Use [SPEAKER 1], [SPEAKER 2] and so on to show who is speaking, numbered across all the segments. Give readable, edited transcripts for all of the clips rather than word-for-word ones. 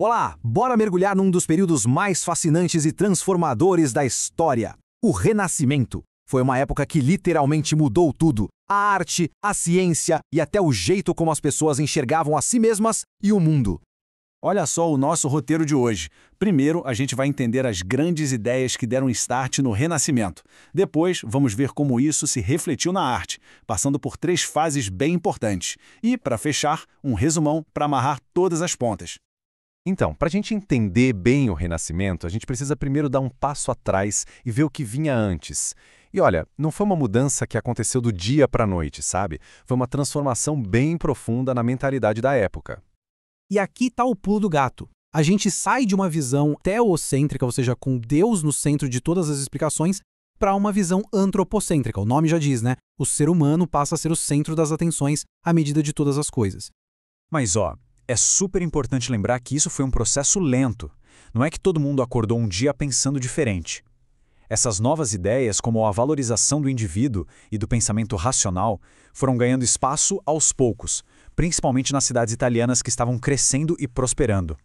[SPEAKER 1] Olá, bora mergulhar num dos períodos mais fascinantes e transformadores da história, o Renascimento. Foi uma época que literalmente mudou tudo: a arte, a ciência e até o jeito como as pessoas enxergavam a si mesmas e o mundo.
[SPEAKER 2] Olha só o nosso roteiro de hoje. Primeiro, a gente vai entender as grandes ideias que deram start no Renascimento. Depois, vamos ver como isso se refletiu na arte, passando por 3 fases bem importantes. E, para fechar, um resumão para amarrar todas as pontas.
[SPEAKER 3] Então, para a gente entender bem o Renascimento, a gente precisa primeiro dar um passo atrás e ver o que vinha antes. E olha, não foi uma mudança que aconteceu do dia para a noite, sabe? Foi uma transformação bem profunda na mentalidade da época.
[SPEAKER 4] E aqui está o pulo do gato. A gente sai de uma visão teocêntrica, ou seja, com Deus no centro de todas as explicações, para uma visão antropocêntrica. O nome já diz, né? O ser humano passa a ser o centro das atenções à medida de todas as coisas.
[SPEAKER 5] Mas é super importante lembrar que isso foi um processo lento. Não é que todo mundo acordou um dia pensando diferente. Essas novas ideias, como a valorização do indivíduo e do pensamento racional, foram ganhando espaço aos poucos, principalmente nas cidades italianas que estavam crescendo e prosperando.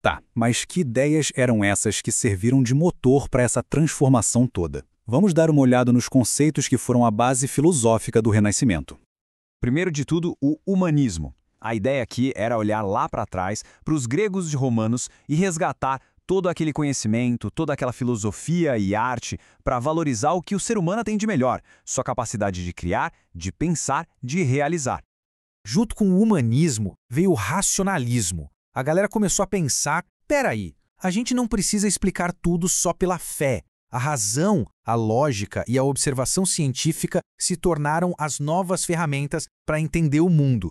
[SPEAKER 2] Tá, mas que ideias eram essas que serviram de motor para essa transformação toda? Vamos dar uma olhada nos conceitos que foram a base filosófica do Renascimento.
[SPEAKER 5] Primeiro de tudo, o humanismo. A ideia aqui era olhar lá para trás, para os gregos e romanos, e resgatar todo aquele conhecimento, toda aquela filosofia e arte para valorizar o que o ser humano tem de melhor, sua capacidade de criar, de pensar, de realizar.
[SPEAKER 4] Junto com o humanismo veio o racionalismo. A galera começou a pensar, peraí, a gente não precisa explicar tudo só pela fé. A razão, a lógica e a observação científica se tornaram as novas ferramentas para entender o mundo.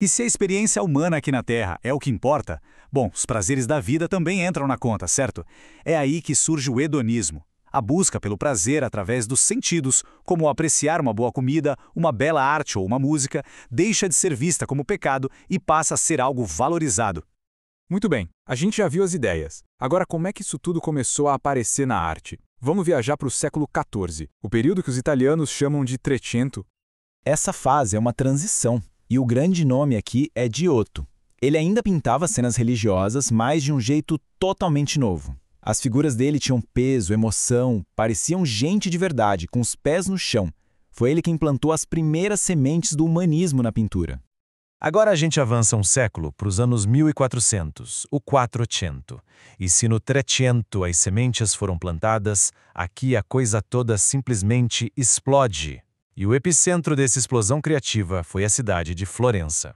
[SPEAKER 5] E se a experiência humana aqui na Terra é o que importa, bom, os prazeres da vida também entram na conta, certo? É aí que surge o hedonismo. A busca pelo prazer através dos sentidos, como apreciar uma boa comida, uma bela arte ou uma música, deixa de ser vista como pecado e passa a ser algo valorizado.
[SPEAKER 6] Muito bem, a gente já viu as ideias. Agora, como é que isso tudo começou a aparecer na arte? Vamos viajar para o século XIV, o período que os italianos chamam de Trecento.
[SPEAKER 7] Essa fase é uma transição, e o grande nome aqui é Giotto. Ele ainda pintava cenas religiosas, mas de um jeito totalmente novo. As figuras dele tinham peso, emoção, pareciam gente de verdade, com os pés no chão. Foi ele quem plantou as primeiras sementes do humanismo na pintura.
[SPEAKER 8] Agora a gente avança um século para os anos 1400, o Quattrocento. E se no Trecento as sementes foram plantadas, aqui a coisa toda simplesmente explode. E o epicentro dessa explosão criativa foi a cidade de Florença.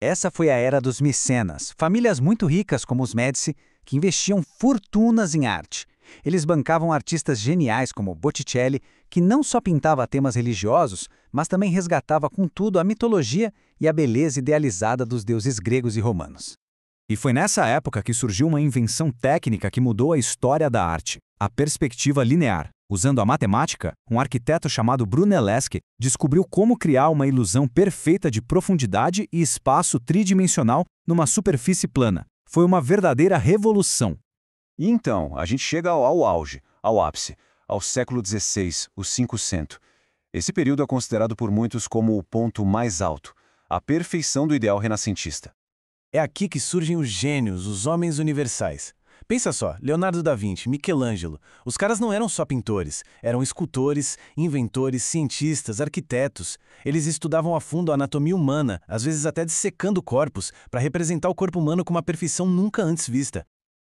[SPEAKER 9] Essa foi a era dos mecenas, famílias muito ricas como os Médici, que investiam fortunas em arte. Eles bancavam artistas geniais como Botticelli, que não só pintava temas religiosos, mas também resgatava com tudo a mitologia e a beleza idealizada dos deuses gregos e romanos.
[SPEAKER 5] E foi nessa época que surgiu uma invenção técnica que mudou a história da arte, a perspectiva linear. Usando a matemática, um arquiteto chamado Brunelleschi descobriu como criar uma ilusão perfeita de profundidade e espaço tridimensional numa superfície plana. Foi uma verdadeira revolução.
[SPEAKER 2] E então, a gente chega ao auge, ao ápice, ao século XVI, o Cinquecento. Esse período é considerado por muitos como o ponto mais alto, a perfeição do ideal renascentista.
[SPEAKER 10] É aqui que surgem os gênios, os homens universais. Pensa só, Leonardo da Vinci, Michelangelo, os caras não eram só pintores, eram escultores, inventores, cientistas, arquitetos. Eles estudavam a fundo a anatomia humana, às vezes até dissecando corpos, para representar o corpo humano com uma perfeição nunca antes vista.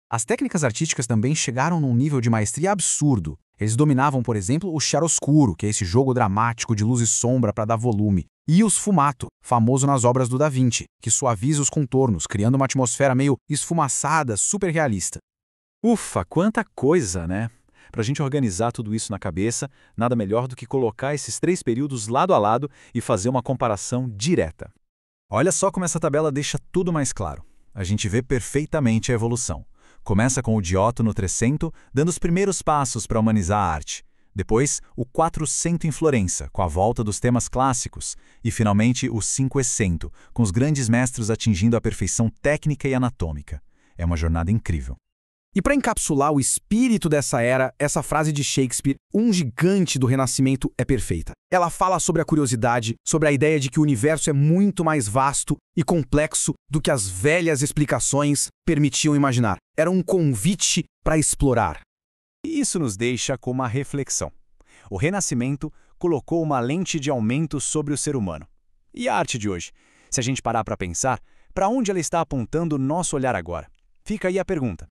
[SPEAKER 4] As técnicas artísticas também chegaram num nível de maestria absurdo. Eles dominavam, por exemplo, o chiaroscuro, que é esse jogo dramático de luz e sombra para dar volume, e o sfumato, famoso nas obras do Da Vinci, que suaviza os contornos, criando uma atmosfera meio esfumaçada, super realista.
[SPEAKER 2] Ufa, quanta coisa, né? Para a gente organizar tudo isso na cabeça, nada melhor do que colocar esses 3 períodos lado a lado e fazer uma comparação direta. Olha só como essa tabela deixa tudo mais claro. A gente vê perfeitamente a evolução. Começa com o Giotto no Trecento, dando os primeiros passos para humanizar a arte. Depois, o Quattrocento em Florença, com a volta dos temas clássicos. E, finalmente, o Cinquecento, com os grandes mestres atingindo a perfeição técnica e anatômica. É uma jornada incrível.
[SPEAKER 4] E para encapsular o espírito dessa era, essa frase de Shakespeare, um gigante do Renascimento, é perfeita. Ela fala sobre a curiosidade, sobre a ideia de que o universo é muito mais vasto e complexo do que as velhas explicações permitiam imaginar. Era um convite para explorar.
[SPEAKER 5] E isso nos deixa com uma reflexão. O Renascimento colocou uma lente de aumento sobre o ser humano. E a arte de hoje? Se a gente parar para pensar, para onde ela está apontando o nosso olhar agora? Fica aí a pergunta.